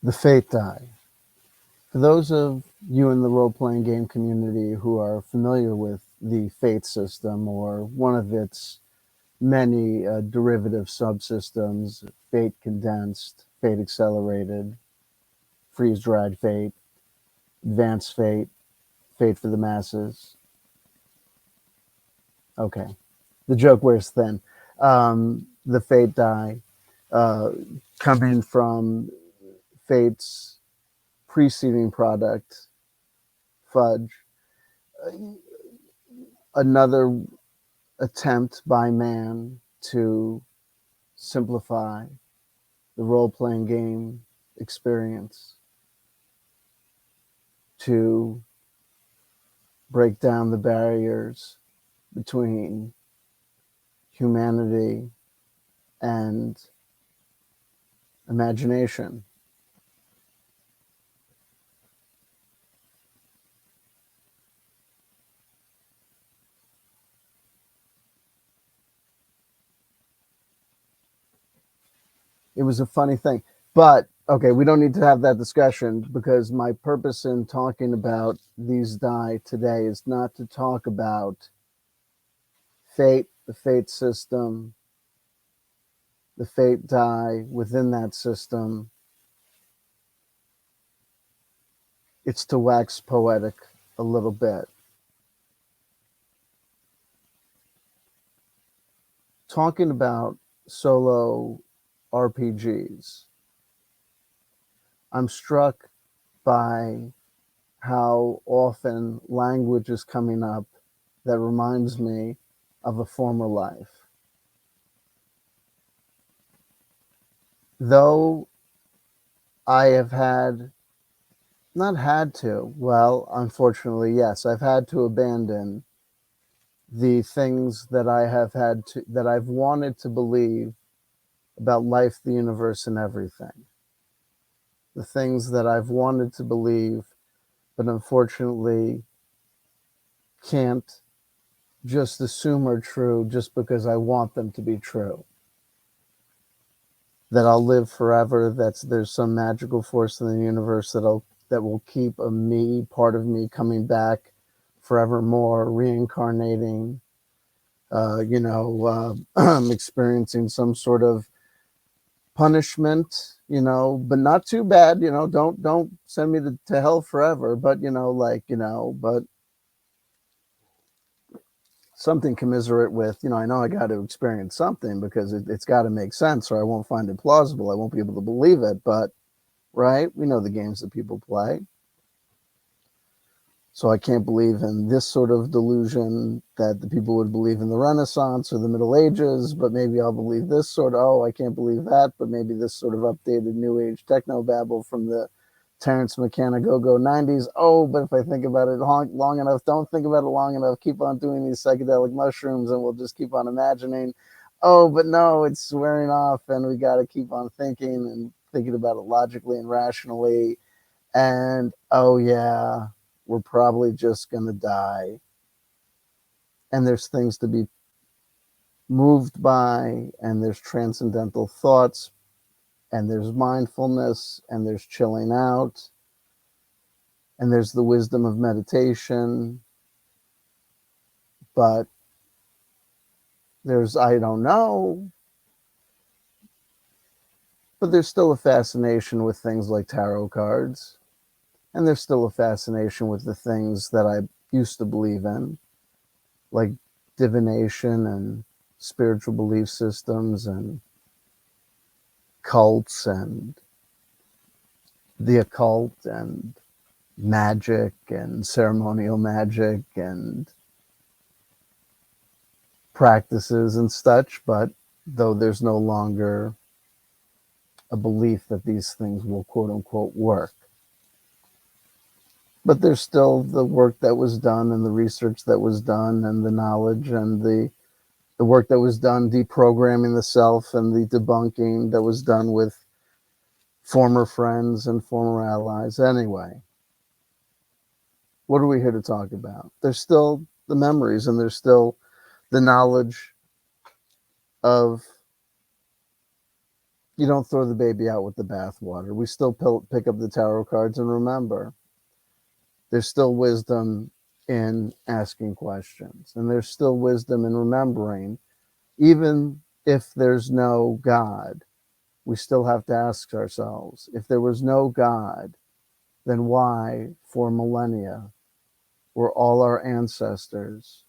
The fate die. For those of you in the role-playing game community who are familiar with the fate system or one of its many derivative subsystems, fate condensed, fate accelerated, freeze-dried fate, advanced fate, fate for the masses. Okay, the joke wears thin. The fate die, uh, coming from fate's preceding product, fudge, another attempt by man to simplify the role-playing game experience, to break down the barriers between humanity and imagination. It was a funny thing. But okay, we don't need to have that discussion because my purpose in talking about these die today is not to talk about fate, the fate system, the fate die within that system. It's to wax poetic a little bit. Talking about solo RPGs, I'm struck by how often language is coming up that reminds me of a former life. Though I have not had to, well, unfortunately, yes, I've had to abandon the things that that I've wanted to believe about life, the universe, and everything. The things that I've wanted to believe, but unfortunately can't just assume are true just because I want them to be true. That I'll live forever, there's some magical force in the universe that will keep a me, part of me coming back forevermore, reincarnating, experiencing some sort of punishment, but not too bad, don't send me to hell forever, but but something commiserate with, I know I got to experience something because it's got to make sense or I won't find it plausible. I won't be able to believe it, but right, we know the games that people play. So I can't believe in this sort of delusion that the people would believe in the Renaissance or the Middle Ages, but maybe I'll believe this sort of, oh, I can't believe that, but maybe this sort of updated New Age technobabble from the Terrence McKenna go-go 90s. Oh, but if I think about it long enough, don't think about it long enough, keep on doing these psychedelic mushrooms and we'll just keep on imagining. Oh, but no, it's wearing off and we got to keep on thinking about it logically and rationally. And oh, yeah, we're probably just going to die. And there's things to be moved by, and there's transcendental thoughts, and there's mindfulness, and there's chilling out, and there's the wisdom of meditation. But there's, I don't know, but there's still a fascination with things like tarot cards. And there's still a fascination with the things that I used to believe in, like divination and spiritual belief systems and cults and the occult and magic and ceremonial magic and practices and such. But though there's no longer a belief that these things will quote unquote work. But there's still the work that was done and the research that was done and the knowledge and the work that was done deprogramming the self and the debunking that was done with former friends and former allies. Anyway, what are we here to talk about? There's still the memories and there's still the knowledge of You don't throw the baby out with the bathwater. We still pick up the tarot cards and remember there's still wisdom in asking questions, and there's still wisdom in remembering, even if there's no God, we still have to ask ourselves, if there was no God, then why, for millennia, were all our ancestors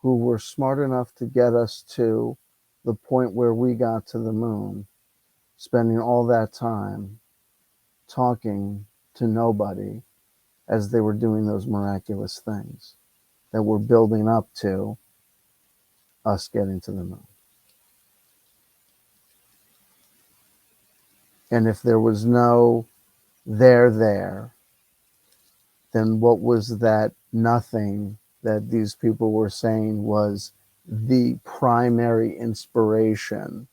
who were smart enough to get us to the point where we got to the moon, spending all that time talking to nobody as they were doing those miraculous things that were building up to us getting to the moon? And if there was no there, then what was that nothing that these people were saying was the primary inspiration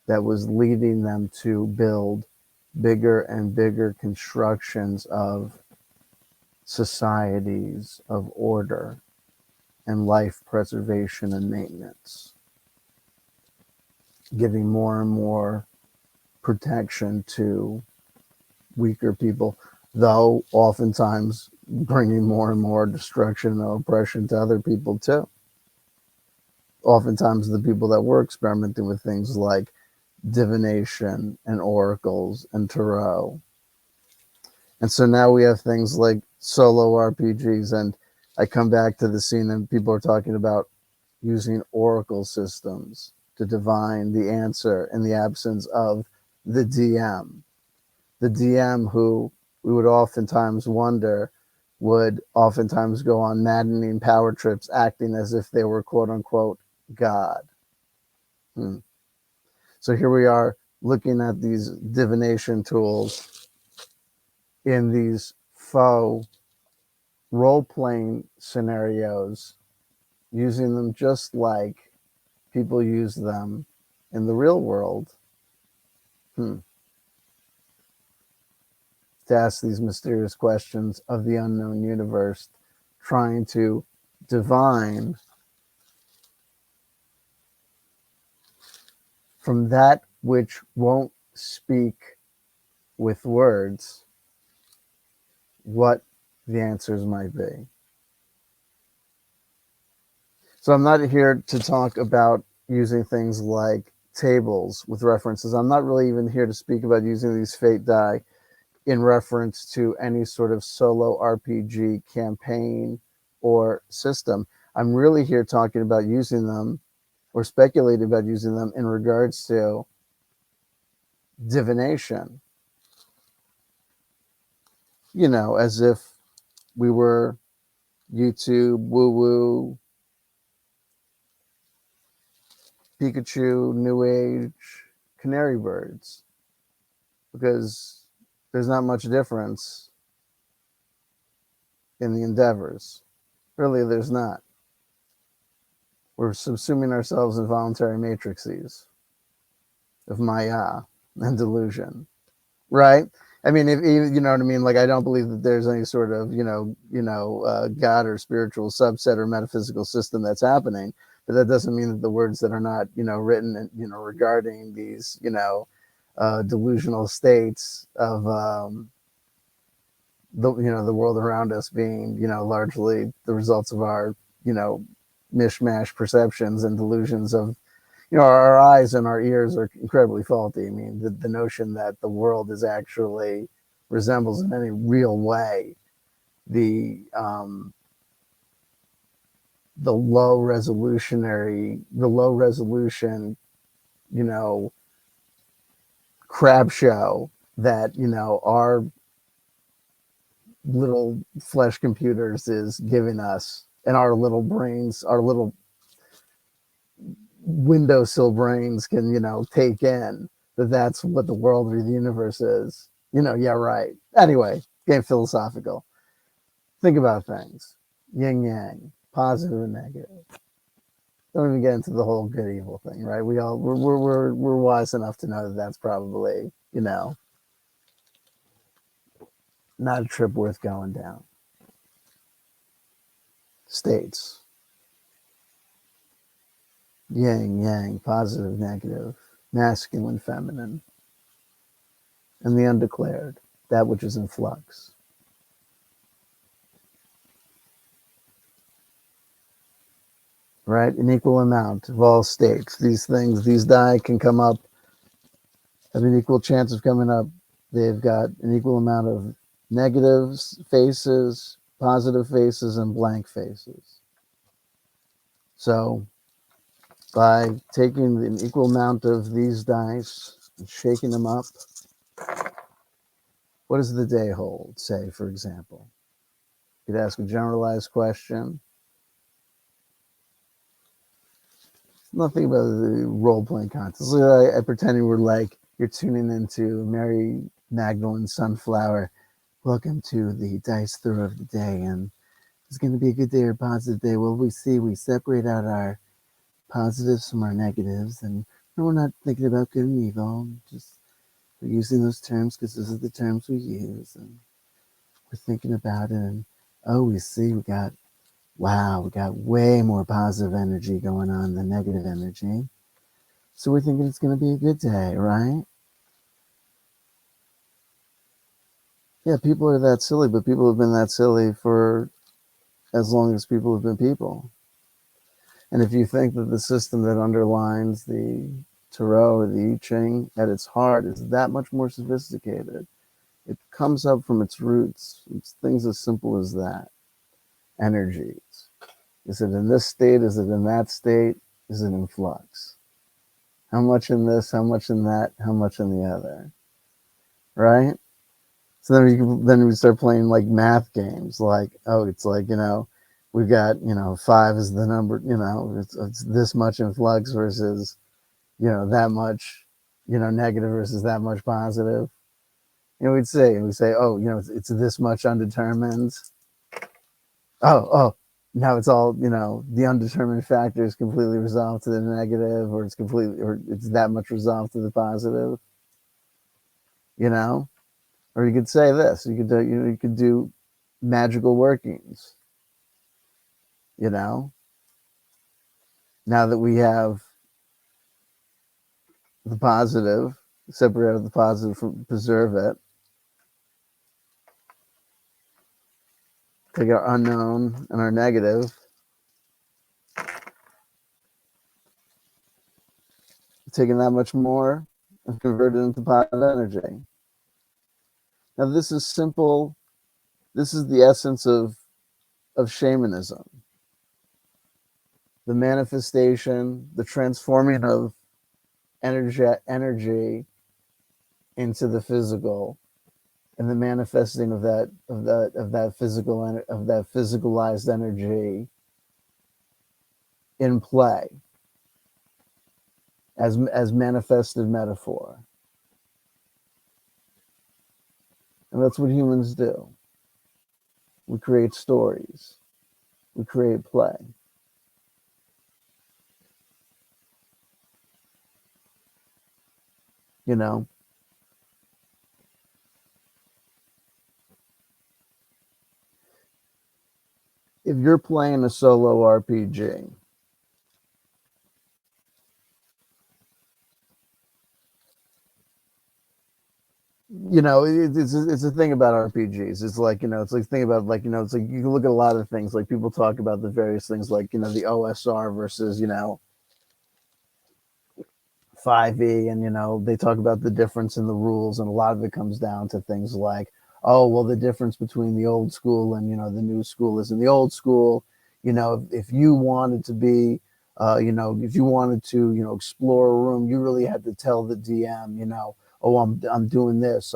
that was leading them to build bigger and bigger constructions of societies of order and life preservation and maintenance, giving more and more protection to weaker people, though oftentimes bringing more and more destruction and oppression to other people too. Oftentimes the people that were experimenting with things like divination and oracles and tarot. And so now we have things like solo RPGs, and I come back to the scene and people are talking about using oracle systems to divine the answer in the absence of the DM. The DM, who we would oftentimes wonder would oftentimes go on maddening power trips acting as if they were quote unquote God. So here we are looking at these divination tools in these faux role-playing scenarios, using them just like people use them in the real world. To ask these mysterious questions of the unknown universe, trying to divine from that which won't speak with words what the answers might be. So I'm not here to talk about using things like tables with references. I'm not really even here to speak about using these fate die in reference to any sort of solo RPG campaign or system. I'm really here talking about using them or speculating about using them in regards to divination. You know, as if we were YouTube, woo woo, Pikachu, New Age, Canary Birds, because there's not much difference in the endeavors. Really, there's not. We're subsuming ourselves in voluntary matrices of Maya and delusion, right? I mean, if you know what I mean, like I don't believe that there's any sort of God or spiritual subset or metaphysical system that's happening, but that doesn't mean that the words that are not written and regarding these delusional states of the world around us being largely the results of our mishmash perceptions and delusions of our eyes and our ears are incredibly faulty. I mean, the notion that the world is actually resembles in any real way the low resolution, crab show that our little flesh computers is giving us, and our little brains, our little windowsill brains can take in, that's what the world or the universe is. Yeah, right. Anyway, getting philosophical. Think about things. Yin yang, positive and negative. Don't even get into the whole good evil thing, right? We're wise enough to know that that's probably not a trip worth going down. States. Yin yang, positive, negative. masculine, feminine, and the undeclared, that which is in flux. Right? An equal amount of all states. These things, these die can come up, have an equal chance of coming up. They've got an equal amount of negatives, faces, positive faces, and blank faces. So by taking an equal amount of these dice and shaking them up, what does the day hold, say, for example? You could ask a generalized question. Nothing about the role-playing contest. I pretend we're like, you're tuning into Mary Magdalene Sunflower. Welcome to the dice throw of the day, and it's going to be a good day or a positive day. Well, we separate out our positives from our negatives, and we're not thinking about good and evil. Just we're using those terms because those are the terms we use, and we're thinking about it. And oh, we got way more positive energy going on than negative energy. So we're thinking it's going to be a good day, right? Yeah, people are that silly, but people have been that silly for as long as people have been people. And if you think that the system that underlines the Tarot or the I Ching at its heart is that much more sophisticated, it comes up from its roots. It's things as simple as that. Energies. Is it in this state? Is it in that state? Is it in flux? How much in this? How much in that? How much in the other? Right? So then we start playing like math games. Like, oh, it's like, we've got, 5 is the number, it's this much in flux versus, that much, negative versus that much positive. We'd say, oh, it's this much undetermined. Oh, now it's all, the undetermined factor is completely resolved to the negative, or it's that much resolved to the positive, Or you could say this, you could do magical workings, Now that we have the positive, separate out the positive, preserve it, take our unknown and our negative, taking that much more and convert it into positive energy. Now this is simple. This is the essence of shamanism. The manifestation, the transforming of energy into the physical, and the manifesting of that physicalized energy in play as manifested metaphor. And that's what humans do. We create stories. We create play. If you're playing a solo RPG, it's a thing about RPGs. It's like, it's like thing about like, it's like you can look at a lot of things. Like people talk about the various things like, the OSR versus, 5e, and they talk about the difference in the rules, and a lot of it comes down to things like, oh, well, the difference between the old school and the new school is in the old school, if you wanted to be if you wanted to explore a room, you really had to tell the DM, oh, I'm doing this,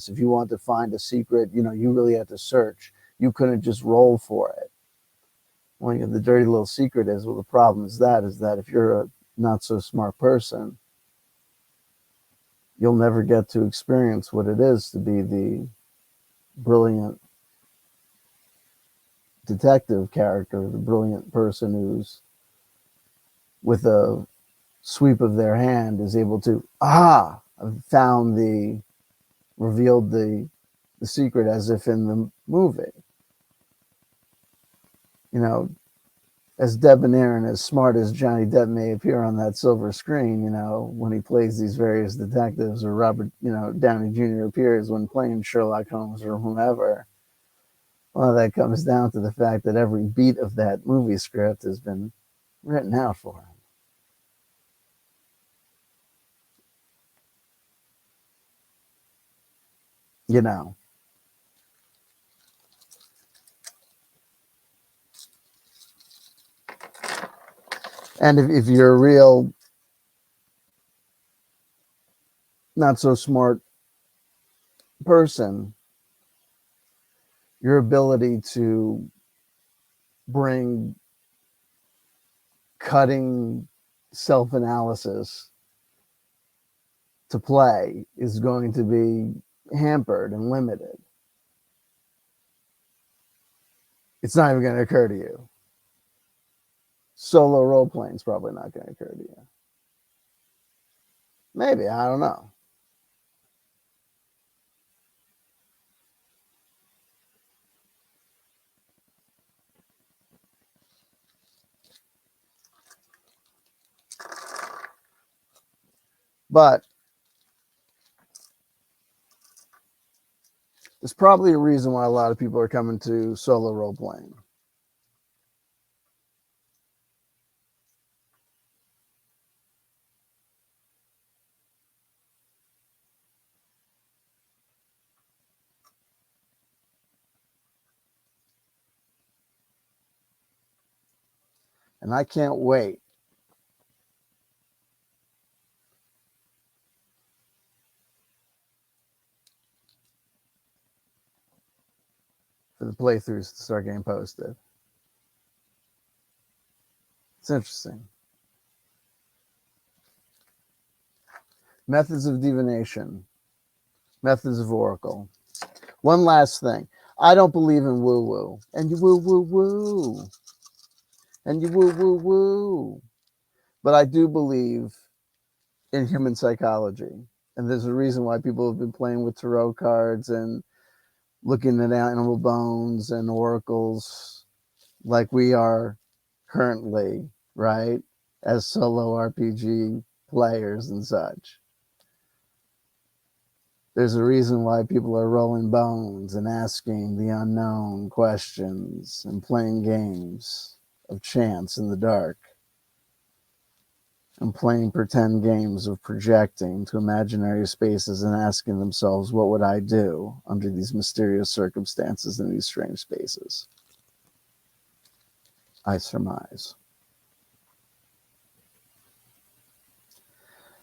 if you want to find a secret, you really had to search, you couldn't just roll for it. Well, the dirty little secret is, well, the problem is that if you're a not so smart person, you'll never get to experience what it is to be the brilliant detective character, the brilliant person who's, with a sweep of their hand, is able to, revealed the secret, as if in the movie. as debonair and as smart as Johnny Depp may appear on that silver screen, when he plays these various detectives, or Robert, Downey Jr. appears when playing Sherlock Holmes or whomever, well, that comes down to the fact that every beat of that movie script has been written out for him. You know. And if you're a real, not so smart person, your ability to bring cutting self analysis to play is going to be hampered and limited. It's not even going to occur to you. Solo role playing is probably not going to occur to you. Maybe, I don't know. But there's probably a reason why a lot of people are coming to solo role playing. And I can't wait for the playthroughs to start getting posted. It's interesting. Methods of divination, methods of oracle. One last thing. I don't believe in woo woo. And you woo woo woo. And you woo woo woo. But I do believe in human psychology. And there's a reason why people have been playing with tarot cards and looking at animal bones and oracles like we are currently, right? As solo RPG players and such. There's a reason why people are rolling bones and asking the unknown questions and playing games of chance in the dark and playing pretend games of projecting to imaginary spaces and asking themselves, what would I do under these mysterious circumstances in these strange spaces? I surmise.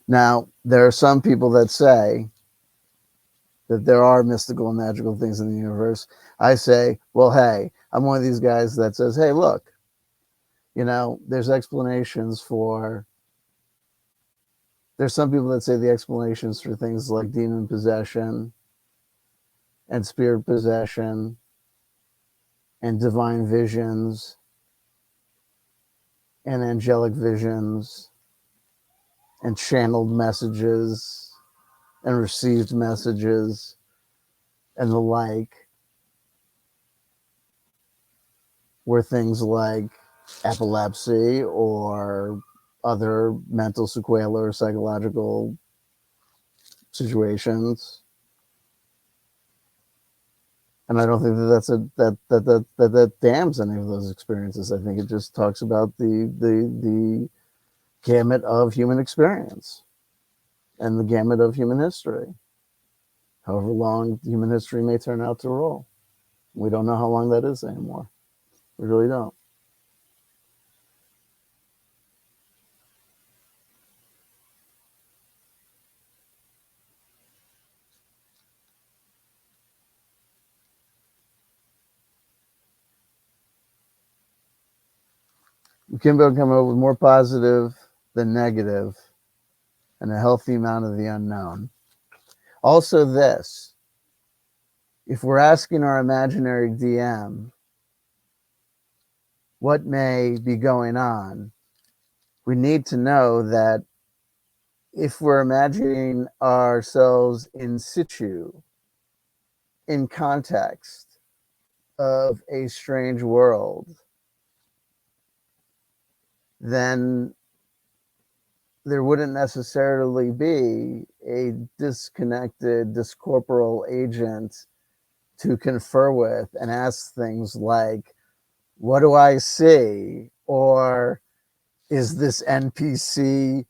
Now, there are some people that say that there are mystical and magical things in the universe. I say, well, hey, I'm one of these guys that says, hey, look, there's explanations for, there's some people that say the explanations for things like demon possession and spirit possession and divine visions and angelic visions and channeled messages and received messages and the like, were things like epilepsy or other mental sequelae or psychological situations. And I don't think that that's that damns any of those experiences. I think it just talks about the gamut of human experience and the gamut of human history, however long human history may turn out to roll. We don't know how long that is anymore. We really don't. We can come up with more positive than negative and a healthy amount of the unknown. Also, this, if we're asking our imaginary DM what may be going on, we need to know that if we're imagining ourselves in situ, in context of a strange world, then there wouldn't necessarily be a disconnected, discorporal agent to confer with and ask things like, what do I see? Or is this NPC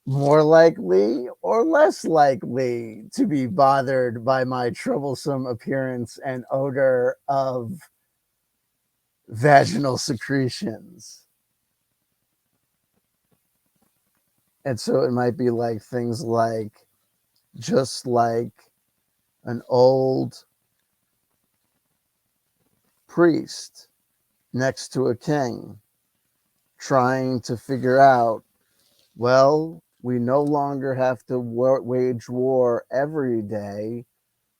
more likely or less likely to be bothered by my troublesome appearance and odor of vaginal secretions? And so it might be like things like, just like an old priest next to a king trying to figure out, well, we no longer have to wage war every day.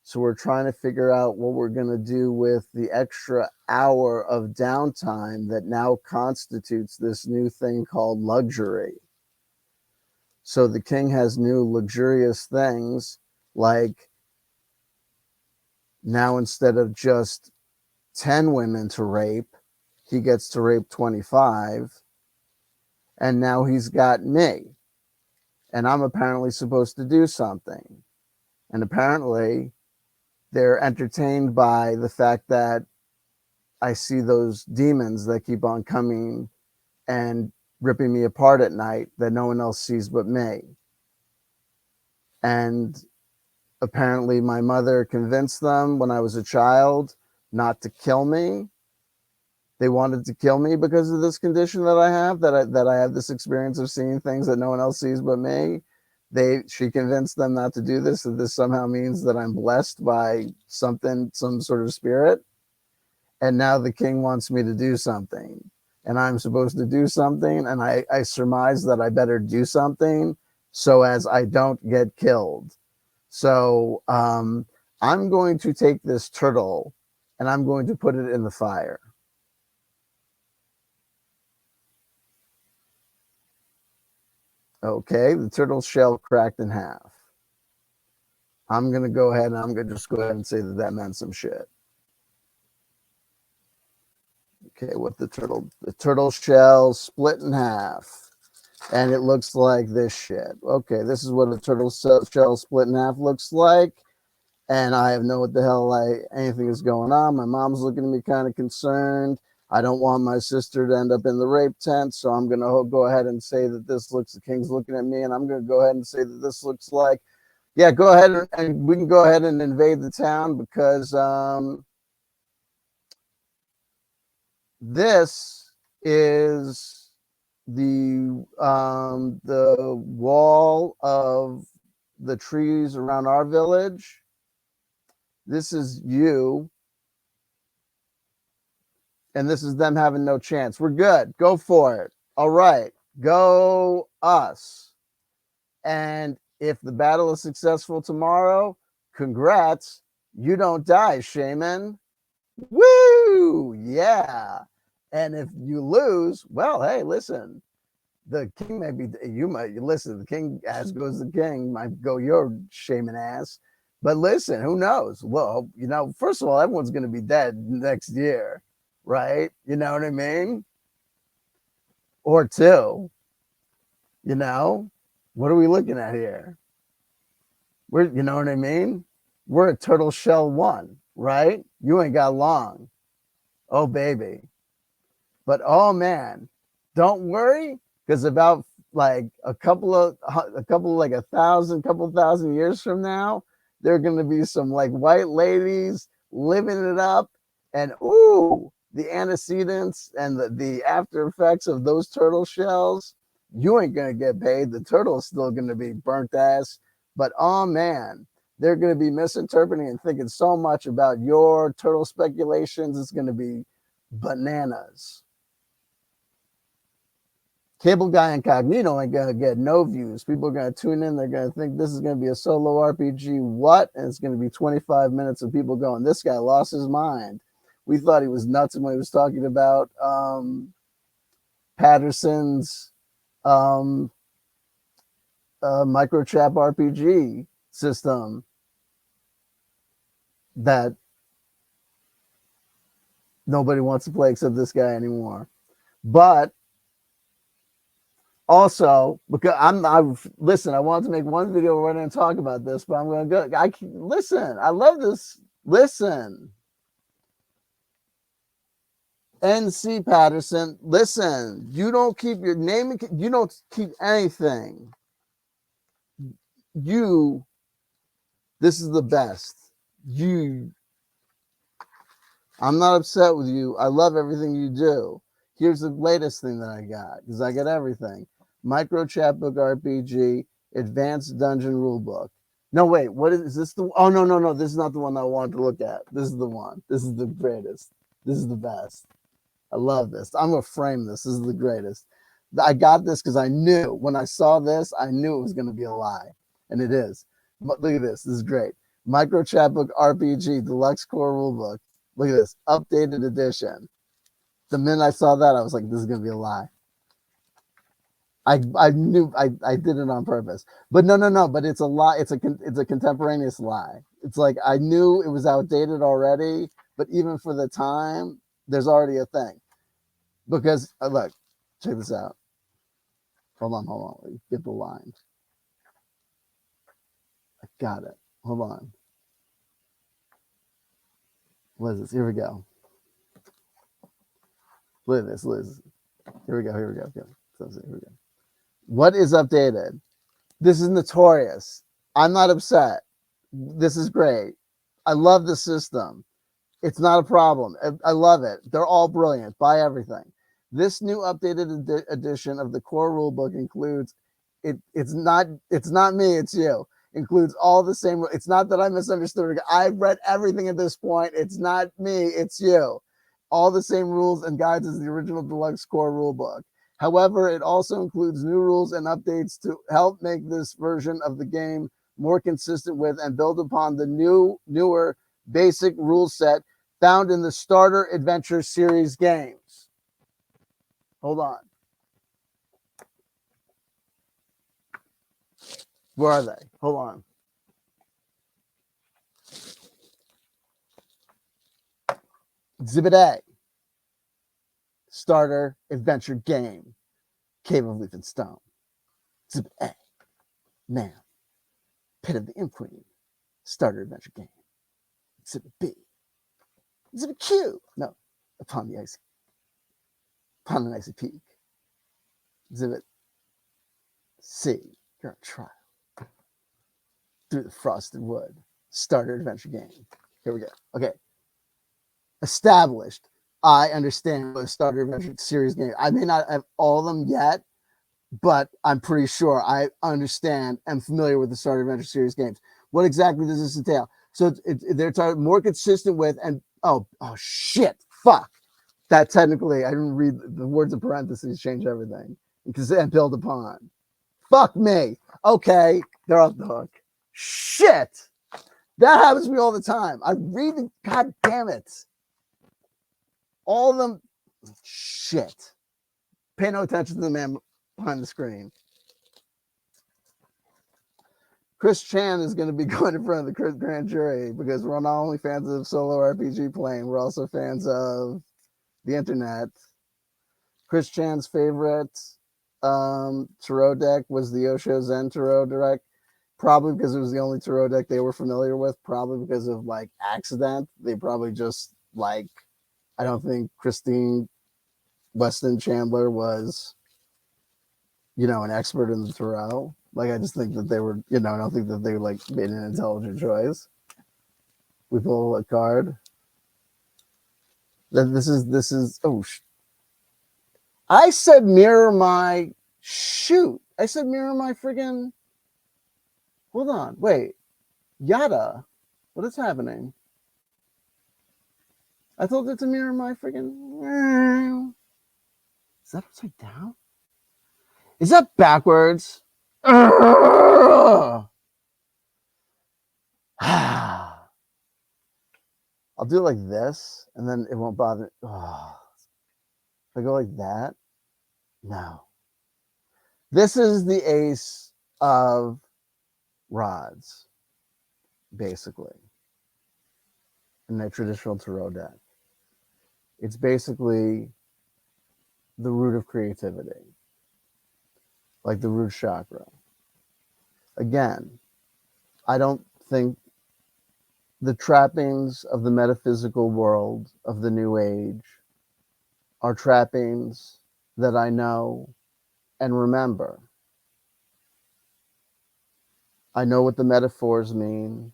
So we're trying to figure out what we're going to do with the extra hour of downtime that now constitutes this new thing called luxury. So the king has new luxurious things, like now instead of just 10 women to rape, he gets to rape 25. And now he's got me. And I'm apparently supposed to do something. And apparently they're entertained by the fact that I see those demons that keep on coming and ripping me apart at night that no one else sees but me. And apparently my mother convinced them when I was a child not to kill me. They wanted to kill me because of this condition that I have, that I have this experience of seeing things that no one else sees but me. She convinced them not to do this, that this somehow means that I'm blessed by something, some sort of spirit. And now the king wants me to do something, and I'm supposed to do something, and I surmise that I better do something so as I don't get killed. So I'm going to take this turtle and I'm going to put it in the fire. Okay, the turtle shell cracked in half. I'm going to go ahead and I'm going to just go ahead and say that that meant some shit. Okay, what the turtle shell split in half, and it looks like this shit. Okay, this is what a turtle shell split in half looks like, and I have no what the hell anything is going on. My mom's looking at me kind of concerned. I don't want my sister to end up in the rape tent, so I'm going to go ahead and say that the king's looking at me, and I'm going to go ahead and say that this looks like, yeah, go ahead and we can go ahead and invade the town because this is the wall of the trees around our village. This is you, and this is them having no chance. We're good. Go for it. All right, go us. And if the battle is successful tomorrow, congrats. You don't die, Shaman. Woo! Yeah. And if you lose, well, hey, listen, the king may be, you might listen, the king, as goes the king, might go your shaman ass. But listen, who knows? Well, first of all, everyone's going to be dead next year, right? You know what I mean? Or two, what are we looking at here? You know what I mean? We're a turtle shell one, right? You ain't got long. Oh, baby. But oh man, don't worry, because about like a couple like couple thousand years from now, there are going to be some like white ladies living it up, and ooh, the antecedents and the after effects of those turtle shells, you ain't going to get paid. The turtle is still going to be burnt ass. But oh man, they're going to be misinterpreting and thinking so much about your turtle speculations. It's going to be bananas. Cable Guy Incognito ain't gonna get no views. People are gonna tune in. They're gonna think this is gonna be a solo RPG. What? And it's gonna be 25 minutes of people going, "This guy lost his mind." We thought he was nuts when he was talking about Patterson's microchap RPG system that nobody wants to play except this guy anymore. But Also, because listen, I wanted to make one video where I didn't talk about this, but I'm going to go. Listen, I love this. Listen, NC Patterson, listen, you don't keep your name, you don't keep anything. This is the best. I'm not upset with you. I love everything you do. Here's the latest thing that I got, because I got everything. Micro Chapbook RPG, Advanced Dungeon Rulebook. No, wait, what is this? Oh, no. This is not the one I wanted to look at. This is the one. This is the greatest. This is the best. I love this. I'm going to frame this. This is the greatest. I got this because I knew when I saw this, I knew it was going to be a lie. And it is. But look at this. This is great. Micro Chapbook RPG Deluxe Core Rulebook. Look at this. Updated edition. The minute I saw that, I was like, this is going to be a lie. I knew I did it on purpose. But no. But it's a lie. It's a contemporaneous lie. It's like I knew it was outdated already. But even for the time, there's already a thing. Because look, check this out. Hold on. Get the line. I got it. Hold on. What is this? Here we go. Look at this, Liz. Here we go. Here we go. What is updated? This is notorious. I'm not upset. This is great. I love the system. It's not a problem. I love it. They're all brilliant. Buy everything. This new updated edition of the core rulebook includes it's not me, it's you. Includes all the same. It's not that I misunderstood. I've read everything at this point. It's not me, it's you. All the same rules and guides as the original deluxe core rulebook. However, it also includes new rules and updates to help make this version of the game more consistent with and build upon the newer basic rule set found in the Starter Adventure Series games. Hold on. Where are they? Hold on. Exhibit A. Starter Adventure Game. Cave of Leaf and Stone. Exhibit A. Man. Pit of the Imp Queen. Starter Adventure Game. Exhibit B. Exhibit Q. No. Upon an icy peak. Exhibit C. You're on trial. Through the frosted wood. Starter Adventure Game. Here we go. Okay. Established. I understand what a Starter Adventure Series game. I may not have all of them yet, but I'm pretty sure I understand and familiar with the Starter Adventure Series games. What exactly does this entail? So they're talking more consistent with and oh shit, fuck. That technically I didn't read the words of parentheses change everything because and build upon. Fuck me. Okay, they're off the hook. Shit. That happens to me all the time. I read the god damn it. All of them. Shit. Pay no attention to the man behind the screen. Chris Chan is going to be going in front of the grand jury because we're not only fans of solo RPG playing, we're also fans of the internet. Chris Chan's favorite tarot deck was the Osho Zen tarot deck, probably because it was the only tarot deck they were familiar with, probably because of like accident. They probably just like, I don't think Christine Weston Chandler was, an expert in the tarot. Like, I just think that they were, I don't think that they like made an intelligent choice. We pull a card. Then this is, I said mirror my, I said mirror my friggin', hold on, wait, yada, what is happening? I told it to mirror my friggin', is that upside down? Is that backwards? I'll do it like this, and then it won't bother. Oh. If I go like that, no. This is the ace of rods, basically, in a traditional tarot deck. It's basically the root of creativity. like the root chakra. Again, I don't think the trappings of the metaphysical world of the New Age are trappings that I know and remember. I know what the metaphors mean,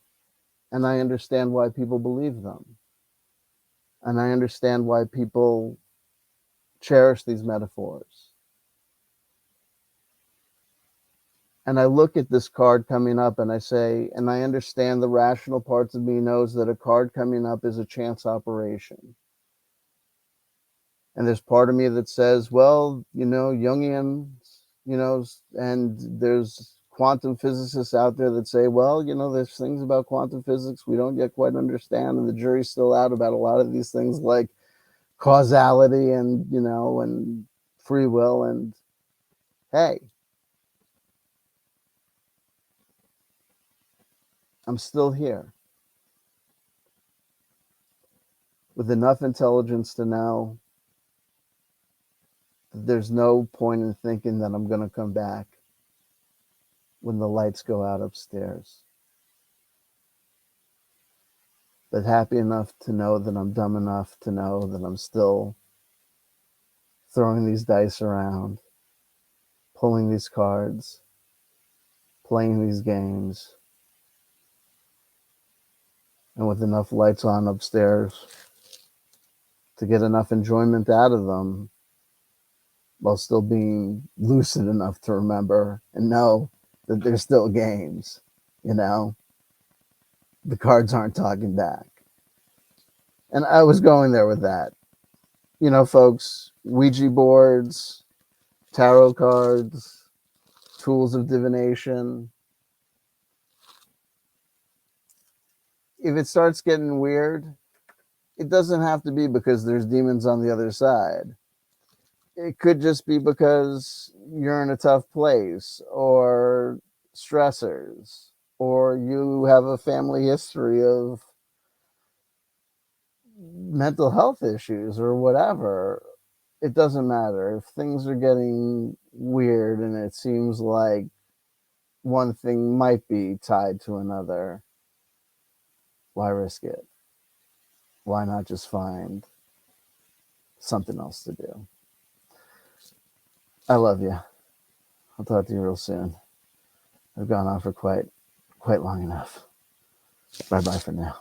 and I understand why people believe them. And I understand why people cherish these metaphors. And I look at this card coming up and I say, and I understand the rational parts of me knows that a card coming up is a chance operation. And there's part of me that says, well, Jungian, and there's quantum physicists out there that say, well, there's things about quantum physics we don't yet quite understand, and the jury's still out about a lot of these things like causality and, and free will. And hey, I'm still here with enough intelligence to know that there's no point in thinking that I'm going to come back when the lights go out upstairs. But happy enough to know that I'm dumb enough to know that I'm still throwing these dice around, pulling these cards, playing these games, and with enough lights on upstairs to get enough enjoyment out of them while still being lucid enough to remember and know that there's still games, the cards aren't talking back. And I was going there with that. Folks, Ouija boards, tarot cards, tools of divination. If it starts getting weird, it doesn't have to be because there's demons on the other side. It could just be because you're in a tough place, or stressors, or you have a family history of mental health issues or whatever. It doesn't matter. If things are getting weird and it seems like one thing might be tied to another, why risk it? Why not just find something else to do? I love you. I'll talk to you real soon. I've gone on for quite long enough. Bye bye for now.